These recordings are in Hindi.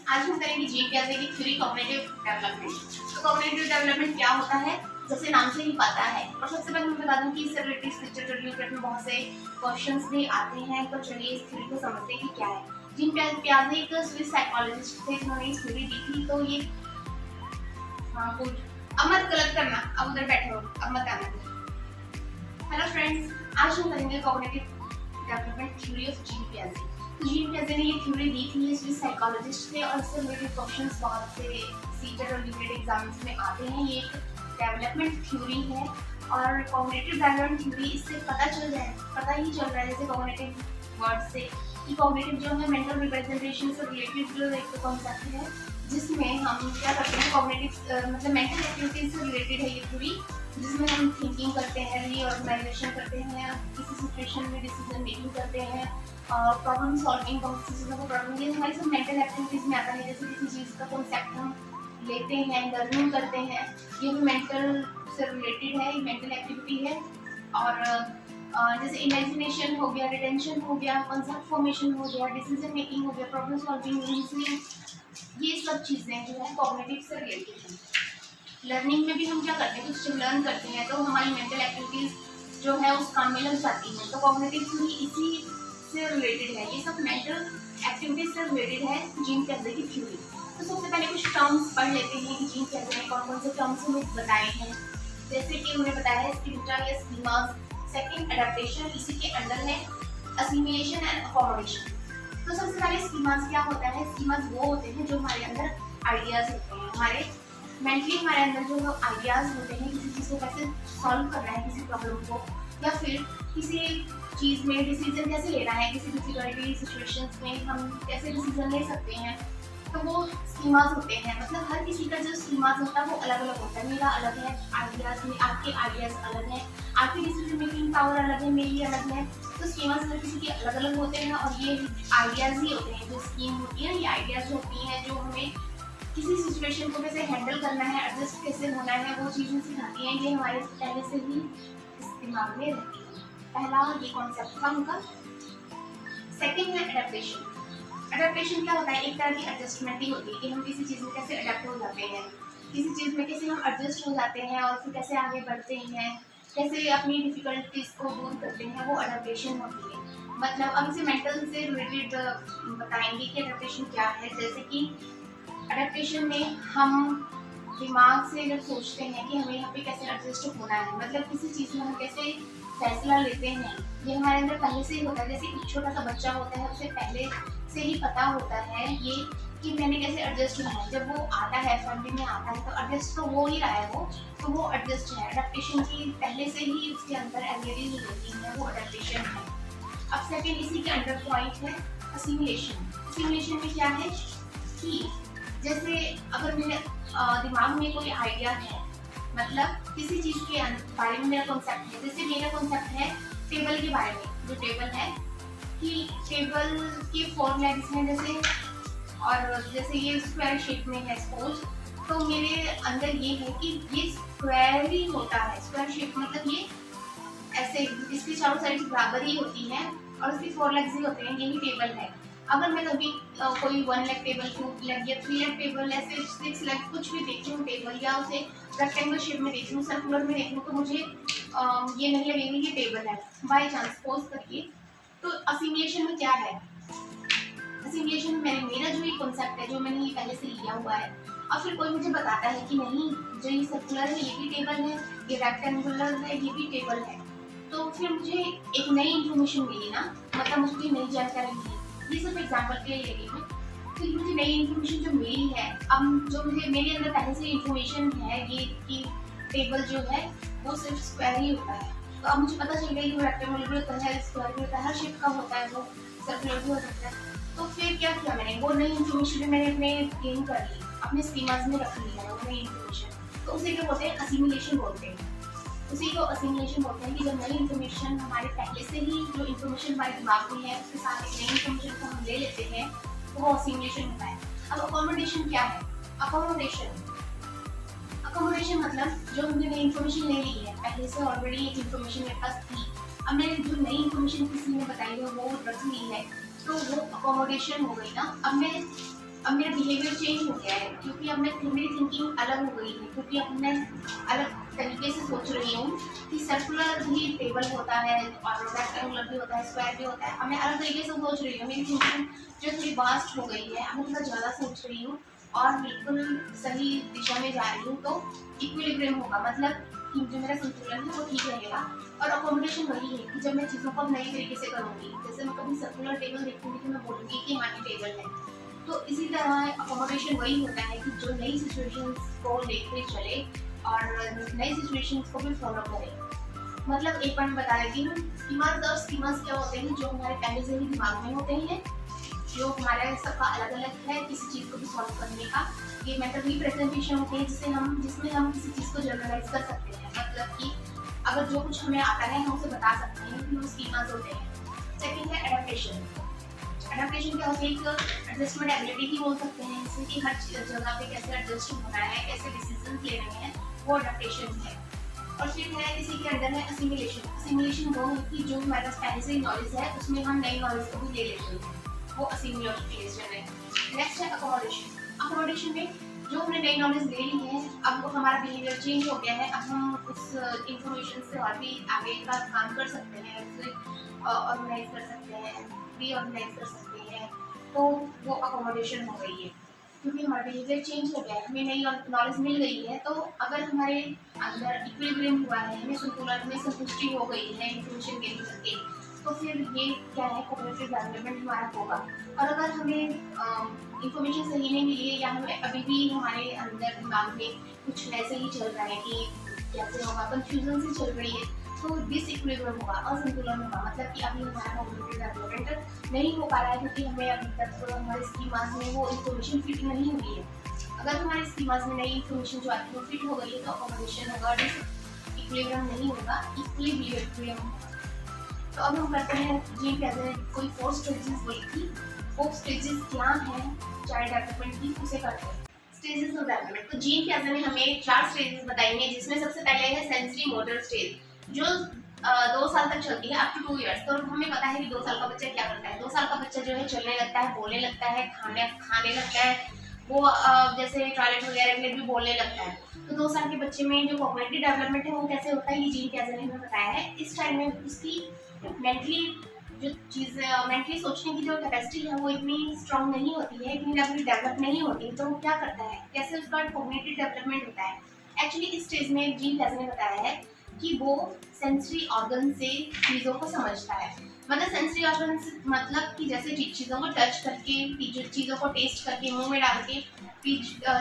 आज हम करेंगे जीन कैसे की थ्योरी कॉग्निटिव डेवलपमेंट। तो कॉग्निटिव डेवलपमेंट क्या होता है, जैसे नाम से ही पता है। और सबसे पहले मैं बता दूं कि इससे रिलेटेड फ्यूचर रिलेटेड में बहुत से क्वेश्चंस भी आते हैं। तो चलिए इस थ्योरी को समझते हैं कि क्या है। जीन पियाजे एक स्विस साइकोलॉजिस्ट थे जिन्होंने इस थ्योरी दी थी। तो ये कुछ अब मत गलत करना, अब उधर बैठे हो, अब मत आना। हेलो फ्रेंड्स, आज हम करेंगे cognitive development theory of Jean पियाजे। जीन पियाजे ने ये थ्योरी दी थी, ये स्विस साइकोलॉजिस्ट थे और इससे रिलेटेड क्वेश्चंस बहुत से सीटेट और यूनिट एग्जाम्स में आते हैं। ये एक डेवलपमेंट थ्योरी है और कॉग्निटिव डेवलपमेंट थ्योरी इससे पता ही चल रहा है जैसे कॉग्निटिव वर्ड से कि कॉग्निटिव जो है मेंटल रिप्रेजेंटेशन से रिलेटेड जो एक कॉन्सेप्ट है, जिसमें हम क्या करते हैं कॉग्निटिव मतलब मेंटल एक्टिविटीज से रिलेटेड है ये थ्योरी, जिसमें हम थिंकिंग करते हैं, रीऑर्गेनाइजेशन करते हैं, किसी सिचुएशन में डिसीजन मेकिंग करते हैं, प्रॉब्लम सॉल्विंग, बहुत सी चीज़ों को प्रॉब्लम, ये हमारी सब मेंटल एक्टिविटीज में आता है। जैसे किसी चीज़ का कॉन्सेप्ट हम लेते हैं, लर्निंग करते हैं, ये भी मेंटल से रिलेटेड है, ये मेंटल एक्टिविटी है। और जैसे इमेजिनेशन हो गया, रिटेंशन हो गया, कॉन्सेप्ट फॉर्मेशन हो गया, डिसीजन मेकिंग हो गया, प्रॉब्लम सॉल्विंग, रीजनिंग, ये सब चीज़ें जो है कॉग्निटिव से रिलेटेड हैं। लर्निंग में भी हम क्या करते हैं, कुछ जब लर्न करते हैं तो हमारी मेंटल एक्टिविटीज जो है उस काम में लग जाती हैं। तो कॉग्निटिव थ्योरी इसी से रिलेटेड है, ये सब मेंटल एक्टिविटीज से रिलेटेड है जीन पियाजे की थ्योरी। तो सबसे पहले कुछ टर्म्स पढ़ लेते हैं कि जीन पियाजे ने कौन कौन से टर्म्स हमें बताए हैं। जैसे कि उन्होंने बताया है स्टिमुला या स्कीमास, सेकंड एडेप्टेशन, इसी के अंडर है असिमिलेशन एंड अकोमोडेशन। तो सबसे पहले स्कीमास क्या होता है, स्कीमास वो होते हैं जो हमारे अंदर आइडियाज होते हैं, हमारे मेंटली हमारे अंदर जो आइडियाज होते हैं किसी चीज़ को कैसे सॉल्व करना है, किसी प्रॉब्लम को, या फिर किसी चीज़ में डिसीजन कैसे लेना है, किसी डिफिकल्टी सिचुएशंस में हम कैसे डिसीजन ले सकते हैं। तो वो स्कीमास होते हैं, मतलब हर किसी का जो स्कीमास होता है वो अलग अलग होता है। मेरा अलग है आइडियाज में, आपके आइडियाज अलग हैं, आपकी डिसीजन मेकिंग पावर अलग है, मेरी अलग है। तो स्कीमास हर किसी के अलग अलग होते हैं और ये आइडियाज ही होते हैं, जो स्कीम होती है, ये आइडियाज होती हैं जो हमें किसी सिचुएशन को कैसे हैंडल करना है, एडजस्ट कैसे होना है, वो चीज़ें सिखाती हैं। ये हमारे पहले से ही इस दिमाग में रहती है। पहला ये कॉन्सेप्ट था उनका। सेकंड है एडेप्टेशन। एडेप्टेशन क्या होता है, एक तरह की एडजस्टमेंट ही होती है कि हम किसी चीज़ में कैसे अडेप्ट हो जाते हैं, किसी चीज़ में कैसे हम एडजस्ट हो जाते हैं और फिर कैसे आगे बढ़ते हैं, कैसे अपनी डिफिकल्टीज को दूर करते हैं, वो एडेप्टेशन होती है। मतलब अब इसे मेंटल से रिलेटेड बताएंगे कि एडेप्टेशन क्या है। जैसे कि एडेप्टेशन में हम दिमाग से जब सोचते हैं कि हमें यहाँ पे कैसे एडजस्ट होना है, मतलब किसी चीज़ में हम कैसे फैसला लेते हैं, ये हमारे अंदर पहले से ही होता है। जैसे एक छोटा सा बच्चा होता है, उसे पहले से ही पता होता है ये कि मैंने कैसे एडजस्ट होना है। जब वो आता है, फैमिली में आता है, तो एडजस्ट तो हो ही रहा है वो, तो वो एडजस्ट है। एडेप्टेशन की पहले से ही उसके अंदर एबिलिटी होती है, वो एडेप्टेशन है। अब सेकेंड इसी के अंडर पॉइंट है असिमिलेशन। असिमिलेशन में क्या है कि जैसे अगर मेरे दिमाग में कोई आइडिया है, मतलब किसी चीज़ के बारे में मेरा कॉन्सेप्ट है, जैसे मेरा कॉन्सेप्ट है टेबल के बारे में। जो टेबल है कि टेबल के 4 लेग्स हैं जैसे, और जैसे ये स्क्वायर शेप में है सपोज, तो मेरे अंदर ये है कि ये स्क्वायर ही होता है। स्क्वायर शेप मतलब ये ऐसे, इसकी चारों साइड बराबर ही होती है और उसकी 4 लेग्स ही होते हैं, यही टेबल है। अगर मैं कभी कोई 1 लेग टेबल, 2 लेग या 3 लेग टेबल, ऐसे 6 लेग कुछ भी देख लूँ टेबल, या उसे रेक्टेंगल शेप में देख लूँ, सर्कुलर में देख लूँ, तो मुझे ये नहीं लगेगा ये टेबल है, बाई चांस पोज करिए। तो असिमिलेशन में क्या है, असिमिलेशन में मेरा जो ये कॉन्सेप्ट है, जो मैंने ये पहले से लिया हुआ है, और फिर कोई मुझे बताता है कि नहीं जो ये सर्कुलर है ये भी टेबल है, ये रेक्टेंगुलर है ये भी टेबल है, तो फिर मुझे एक नई इन्फॉर्मेशन मिली ना, मतलब मुझे नई जानकारी मिली। ये सिर्फ एग्जाम्पल के लिए ले रही हूँ। तो मुझे नई इन्फॉर्मेशन जो मिली है, अब जो मुझे मेरे अंदर पहले से इन्फॉर्मेशन है ये कि टेबल जो है वो सिर्फ स्क्वायर ही होता है, तो अब मुझे पता चल गया कि वो रेक्टेंगुलर भी होता है, स्क्वायर भी होता है, हर शेप का होता है, वो सर्कुलर भी हो सकता है। तो फिर क्या किया मैंने, वो नई इन्फॉर्मेशन भी मैंने अपने गेन कर ली, अपने स्कीमास में रख लिया वो नई इन्फॉर्मेशन। तो उसे क्या बोलते हैं, असिमिलेशन बोलते हैं। उसी को असिमिलेशन बोलते हैं कि जब नई इन्फॉर्मेशन हमारे पहले से ही जो इन्फॉर्मेशन हमारे दिमाग में है उसके साथ एक नई इन्फॉर्मेशन को हम ले लेते हैं, तो वो असिमिलेशन होता है। अब अकोमोडेशन क्या है, अकोमोडेशन मतलब जो हमने नई इन्फॉर्मेशन ले ली है, पहले से ऑलरेडी एक इन्फॉर्मेशन मेरे पास थी, अब मैंने जो नई इन्फॉर्मेशन किसी ने बताई है वो रख ली है, तो वो अकोमोडेशन हो गई ना। अब मैं अब मेरा बिहेवियर चेंज हो गया है, क्योंकि अब मेरी थिंकिंग अलग हो गई है, क्योंकि अब मैं अलग तरीके से सोच रही हूँ कि सर्कुलर भी टेबल होता है और रेक्टेंगुलर भी होता है, स्क्वायर भी होता है। अब मैं अलग तरीके से सोच रही हूँ, मेरी थिंकिंग जो थोड़ी वास्ट हो गई है, अब मैं थोड़ा ज़्यादा सोच रही हूँ और बिल्कुल सही दिशा में जा रही हूँ। तो इक्विलिब्रियम होगा, मतलब कि जो मेरा संतुलन है वो ठीक रहेगा। और अकोमोडेशन वही है कि जब मैं चीज़ों को नई तरीके से करूँगी, जैसे मैं कभी सर्कुलर टेबल देखूंगी तो मैं बोलूँगी कि हाँ ये टेबल है। तो इसी तरह अकोमोडेशन वही होता है कि जो नई सिचुएशंस को लेकर चले और नई सिचुएशंस को भी फॉलो करे। मतलब एक पॉइंट बता देती हूँ, स्कीमास और स्कीमास क्या होते हैं, जो हमारे पहले से ही दिमाग में होते हैं, जो हमारे सबका अलग अलग है किसी चीज़ को भी सॉल्व करने का। ये मेंटल रिप्रेजेंटेशन होते हैं जिसमें हम किसी चीज़ को जनरलाइज कर सकते हैं, मतलब कि अगर जो कुछ हमें आता है हम उसे बता सकते हैं कि वो स्कीमास होते हैं। सेकंड है एडेप्टेशन। एडेप्टेशन क्या होती है, एक एडजस्टमेंट एबिलिटी भी बोल सकते हैं, जैसे कि हर जगह पे कैसे एडजस्ट होना है, कैसे डिसीजन लेने हैं, वो एडेप्टेशन है। और फिर है इसी के अंदर है असिमिलेशन। असिमिलेशन वो है कि जो हमारे पास पहले से ही नॉलेज है उसमें हम नई नॉलेज को भी ले लेते हैं, वो असिमिलेशन है। नेक्स्ट है अकोमोडेशन। अकोमोडेशन में जो हमने नई नॉलेज ले ली है, अब हमारा बिहेवियर चेंज हो गया है, अब हम उस इंफॉर्मेशन से और भी आगे का काम कर सकते हैं, उसे ऑर्गेनाइज कर सकते हैं, रीऑर्गेनाइज कर सकते हैं। तो वो अकोमोडेशन हो गई है, क्योंकि हमारा बिहेवियर चेंज हो गया है, हमें नई नॉलेज मिल गई है। तो अगर हमारे अंदर इक्विलिब्रियम हुआ है, हमें संतुलन में संतुष्टि हो गई है इंफॉर्मेशन गेन करके, तो फिर ये क्या है, कॉग्निटिव डेवलपमेंट हमारा होगा। और अगर हमें इंफॉर्मेशन सही नहीं मिली है या हमें अभी भी हमारे अंदर दिमाग में कुछ ऐसे ही चल रहा है कि कैसे होगा, कंफ्यूजन से चल रही है, तो डिसइक्विलिब्रियम होगा, असंतुलन होगा, मतलब कि अभी हमारा कॉग्निटिव डेवलपमेंट नहीं हो पा रहा है, क्योंकि हमें अभी तक हमारे स्कीमास में वो इंफॉर्मेशन फिट नहीं हुई है। अगर हमारे स्कीमास में नई इंफॉर्मेशन जो आती है वो फिट हो गई है तो अकोमोडेशन होगा, डिसइक्विलिब्रियम नहीं होगा, इक्विलिब्रियम। तो अब हम करते हैं जीन कैसे कोई 4 स्टेजेस बोली थी, वो स्टेजेस क्या हैं चाइल्ड डेवलपमेंट की, उसे करते हैं। स्टेजेस ऑफ डेवलपमेंट, तो जीन कैसे ने हमें 4 स्टेजेस बताएंगे, जिसमें सबसे पहले है सेंसरी मोटर स्टेज, जो 2 साल तक चलती है, अप टू 2 इयर्स। तो हमें पता है कि 2 साल का बच्चा क्या करता है। 2 साल का बच्चा जो है चलने लगता है, बोलने लगता है, खाने लगता है, वो जैसे टॉयलेट वगैरह में भी बोलने लगता है। तो 2 साल के बच्चे में जो कॉग्निटिव डेवलपमेंट है वो कैसे होता है, ये जीन कैसे ने हमें बताया है। इस टाइम में उसकी मेंटली जो चीज़ मेंटली सोचने की जो कैपेसिटी है वो इतनी स्ट्रांग नहीं होती है, इतनी डेवलप नहीं होती। तो वो क्या करता है, कैसे उसका कॉग्निटिव डेवलपमेंट होता है। एक्चुअली इस स्टेज में जीन कैसे ने बताया है कि वो सेंसरी ऑर्गन से चीज़ों को समझता है। मतलब सेंसरी ऑर्गन मतलब कि जैसे चीज़ों को टच करके, चीज़ों को टेस्ट करके, मुंह में डाल के,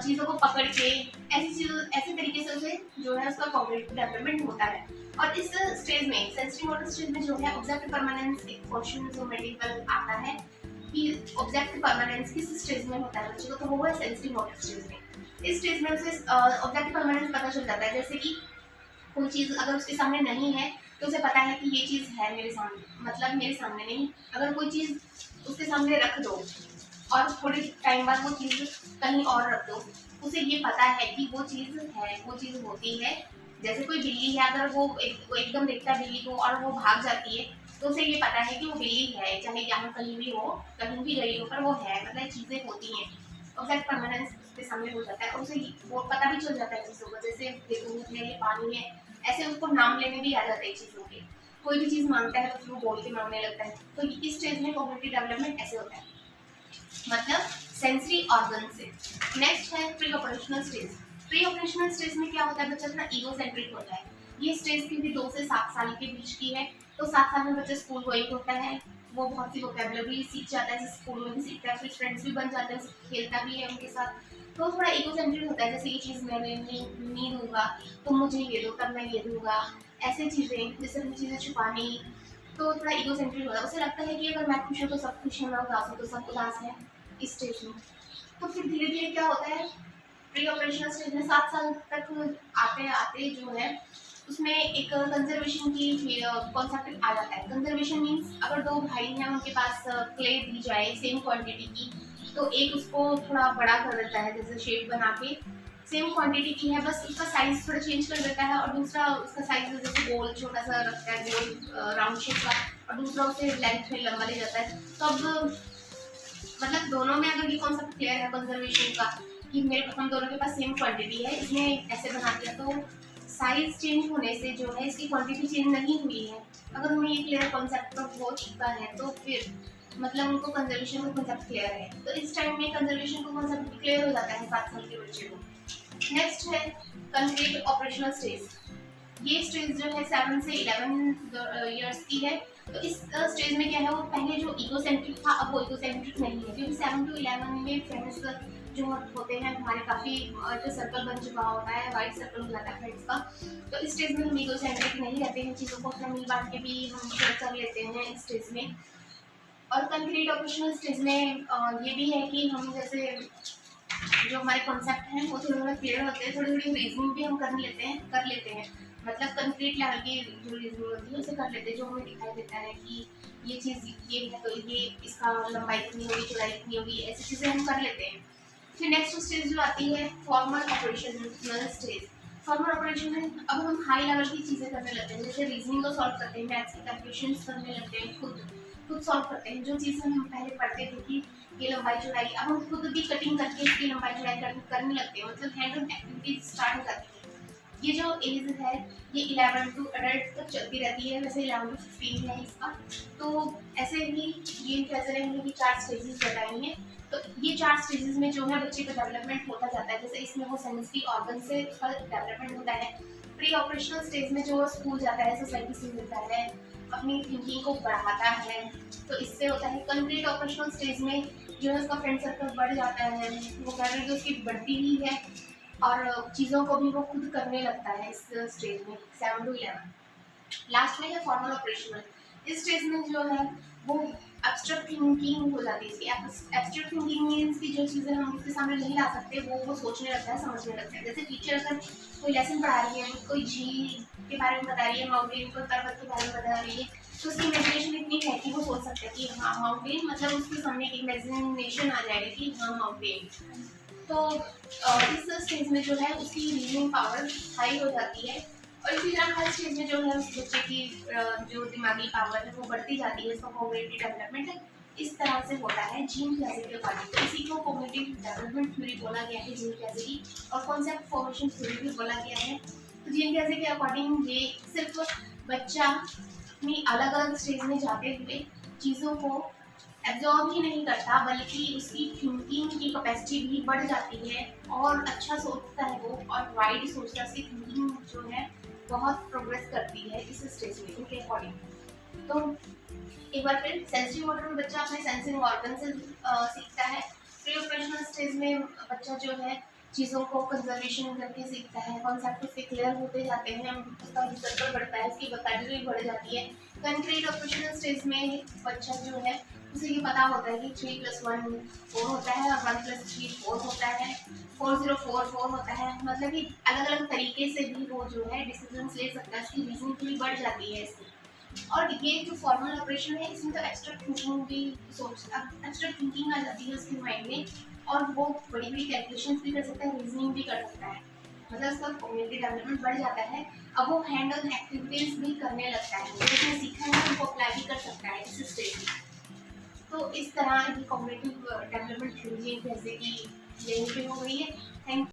चीज़ों को पकड़ के, ऐसे तरीके से उसे जो है उसका कॉग्निटिव डेवलपमेंट होता है। और इस स्टेज में सेंसरी मोटर स्टेज में जो है ऑब्जेक्ट परमानेंस एक क्वेश्चन जो मेडिकल आता है कि ऑब्जेक्ट परमानेंस किस स्टेज में होता है बच्चे को, तो वो है सेंसरी मोटर स्टेज में। इस स्टेज में उसे ऑब्जेक्ट परमानेंस पता चल जाता है, जैसे कि कोई चीज़ अगर उसके सामने नहीं है तो उसे पता है कि ये चीज़ है मेरे सामने, मतलब मेरे सामने नहीं। अगर कोई चीज़ उसके सामने रख दो और थोड़े टाइम बाद वो चीज़ कहीं और रख दो, उसे ये पता है कि वो चीज़ है, वो चीज़ होती है। जैसे कोई बिल्ली है, अगर वो एकदम देखता है बिल्ली को और वो भाग जाती है, तो उसे ये पता है कि वो बिल्ली है, चाहे यहाँ कहीं भी हो, कहीं भी गई हो, पर वो है, मतलब चीज़ें होती हैं। ऑब्जेक्ट परमानेंस उसके सामने हो जाता है और उसे वो पता भी चल जाता है चीज़ों को, जैसे दूध है, पानी है, ऐसे उसको नाम लेने भी आ जाते हैं चीज़ों के। कोई भी चीज़ मांगता है तो फिर वो बोल के मांगने लगता है। तो इस स्टेज में कॉग्निटिव डेवलपमेंट ऐसे होता है, मतलब सेंसरी ऑर्गन से। नेक्स्ट है pre operational stage. Pre operational stage में क्या होता है, बच्चा थोड़ा ईगोसेंट्रिक होता है। ये स्टेज भी 2 से 7 साल के बीच की है। तो 7 साल में बच्चा स्कूल गोइंग होता है, वो बहुत सी वोकैबुलरी सीख जाता है, स्कूल में भी सीखता है, फिर फ्रेंड्स भी बन जाते हैं, खेलता भी है उनके साथ। तो थोड़ा ईगोसेंट्रिक होता है, जैसे ये चीज़ मैं नहीं दूंगा, तुम मुझे ये दो तब मैं ये दूंगा, ऐसे चीज़ें, जैसे अपनी चीज़ें छुपानी। तो थोड़ा ईगोसेंट्रिक होता है, उसे लगता है कि अगर मैं खुश हूँ तो सब खुश हैं, मैं उदास हूँ तो सब उदास हैं इस स्टेज में। तो फिर धीरे धीरे क्या होता है, प्री ऑपरेशनल स्टेज में 7 साल तक आते आते जो है उसमें एक कंजर्वेशन की कॉन्सेप्ट आ जाता है। कंजर्वेशन मीन्स अगर 2 भाई हैं उनके पास क्ले दी जाए सेम क्वांटिटी की, तो एक उसको थोड़ा बड़ा कर देता है, जैसे शेप बना के, सेम क्वांटिटी की है, बस उसका साइज थोड़ा चेंज कर देता है, और दूसरा उसका साइज जैसे गोल छोटा सा रखता है, गोल राउंड शेप का, और दूसरा उसे लेंथ में लंबा ले जाता है। तो अब मतलब दोनों में अगर ये कॉन्सेप्ट क्लियर है कंजर्वेशन का कि मेरे हम दोनों के पास सेम क्वांटिटी है, इसने ऐसे बना दिया तो साइज चेंज होने से जो है इसकी क्वांटिटी चेंज नहीं हुई है। अगर हमें ये क्लियर कॉन्सेप्ट हो चुका है तो फिर मतलब उनको कंजर्वेशन का कॉन्सेप्ट क्लियर है, तो इस टाइम में कंजर्वेशन का कॉन्सेप्ट क्लियर हो जाता है 7 साल के बच्चे को। नेक्स्ट है कंक्रीट ऑपरेशनल स्टेज। ये स्टेज जो है 7 से 11 इयर्स की है। तो इस स्टेज में क्या है, वो पहले जो इकोसेंट्रिक था अब वो इकोसेंट्रिक नहीं है, क्योंकि 7 to 11 में फ्रेंड्स जो होते हैं हमारे काफ़ी जो सर्कल बन चुका होता है, वाइट सर्कल हो जाता है फ्रेंड्स का। तो इस स्टेज में हम इकोसेंट्रिक नहीं रहते हैं, चीज़ों को अपना मिल बांट के भी हम शेयर कर लेते हैं इस स्टेज में। और कंक्रीट ऑपरेशनल स्टेज में ये भी है कि हम जैसे जो हमारे कॉन्सेप्ट हैं वो थोड़े थोड़े क्लियर होते हैं, थोड़ी थोड़ी रीजनिंग भी हम कर लेते हैं मतलब कंक्रीट लेवल की जो रीजनिंग होती है उसे कर लेते हैं, जो हमें दिखाई देता है कि ये चीज़ ये है तो ये इसका लंबाई इतनी होगी, चौड़ाई इतनी होगी, ऐसी चीज़ें हम कर लेते हैं। फिर नेक्स्ट स्टेज जो आती है formal operational stage. Formal operation में अब हम हाई लेवल की चीज़ें करने लगते हैं, जैसे रीजनिंग को सॉल्व करते हैं, मैथ्स की कैलकुलेशंस करने लगते हैं, खुद सॉल्व करते हैं। जो चीज़ें हम पहले पढ़ते थे कि ये लंबाई चौड़ाई, अब हम खुद भी कटिंग करके इसकी लंबाई चौड़ाई करने लगते हैं, मतलब हैंड ऑन एक्टिविटीज स्टार्ट हो जाती है। ये जो एज है ये 11 टू एडल्ट तक चलती रहती है, वैसे 11 to 15 है इसका। तो ऐसे ही ये कैसे रहेंगे कि 4 स्टेजेस बताएंगे। तो ये 4 स्टेजेस में जो है बच्चे का डेवलपमेंट होता जाता है, जैसे इसमें वो सेंसरी ऑर्गन से डेवलपमेंट होता है। प्री ऑपरेशनल स्टेज में जो स्कूल जाता है, सोसाइटी से मिलता है, अपनी थिंकिंग को बढ़ाता है, तो इससे होता है। कंक्रीट ऑपरेशनल स्टेज में जो है उसका फ्रेंड सर्कल बढ़ जाता है, वो कैरियर उसकी बढ़ती ही है और चीज़ों को भी वो खुद करने लगता है इस स्टेज में 7 to 11। लास्ट में है फॉर्मल ऑपरेशनल। इस स्टेज में जो है वो एब्स्ट्रैक्ट थिंकिंग हो जाती है। एब्स्ट्रैक्ट थिंकिंग मीन्स कि जो चीज़ें हम उसके सामने नहीं ला सकते वो सोचने लगता है, समझने लगता है। जैसे टीचर अगर कोई लेसन पढ़ा रही है, कोई झील के बारे में बता रही है, माउंटेन को पर्वत के बारे में बता रही है, तो उसकी इमेजिनेशन इतनी है कि वो सोच सकते हैं कि हाँ माउंटेन, मतलब उसके सामने इमेजिनेशन आ जाएगी कि हाँ माउंटेन। तो इस स्टेज में जो है उसकी रीजनिंग पावर हाई हो जाती है, और इसी तरह हर स्टेज में जो है उस बच्चे की जो दिमागी पावर है वो बढ़ती जाती है, इसका कॉग्निटिव डेवलपमेंट इस तरह से होता है जीन क्लासिक के अकॉर्डिंग। तो इसी को कॉग्निटिव डेवलपमेंट थ्योरी बोला गया है, जीन क्लासिक की, और कॉन्सेप्ट फॉर्मेशन थ्योरी भी बोला गया है। तो जीन क्लासिक के अकॉर्डिंग ये सिर्फ बच्चा अपनी अलग अलग स्टेज में जाते हुए चीज़ों को एब्जॉर्ब ही नहीं करता, बल्कि उसकी थिंकिंग की कैपेसिटी भी बढ़ जाती है और अच्छा सोचता है वो, और वाइड सोचता है, उसकी थिंकिंग जो है बहुत प्रोग्रेस करती है इस स्टेज में उनके अकॉर्डिंग। तो एक बार फिर सेंसरी मोटर में बच्चा अपने सेंसिंग ऑर्गन से सीखता है। प्री ऑपरेशनल स्टेज में बच्चा जो है चीज़ों को कंजर्वेशन करके सीखता है, कॉन्सेप्ट उसके क्लियर होते जाते हैं, उसका सर्कल बढ़ता है, उसकी वोकैबुलरी बढ़ जाती है। कंक्रीट ऑपरेशनल स्टेज में बच्चा जो है उसे ये पता होता है कि 3 + 1 4 होता है और 1 + 3 4 होता है, 4 0 4 4 होता है, मतलब कि अलग अलग तरीके से भी वो जो है डिसीजन ले सकता है, उसकी रीजनिंग भी बढ़ जाती है इसकी। और ये जो फॉर्मल ऑपरेशन है इसमें तो एब्स्ट्रैक्ट थिंकिंग भी एब्स्ट्रैक्ट थिंकिंग आ जाती है उसके माइंड में, और वो बड़ी बड़ी कैलकुलेशंस भी कर सकता है, रीजनिंग भी कर सकता है, मतलब उसका कॉग्निटिव डेवलपमेंट बढ़ जाता है। अब वो हैंड ऑन एक्टिविटीज भी करने लगता है, जो उसने सीखा है उनको अप्लाई भी कर सकता है इस स्टेज में। तो इस तरह की कॉग्निटिव डेवलपमेंट थ्योरी जैसे कि यहीं पे हो गई है। थैंक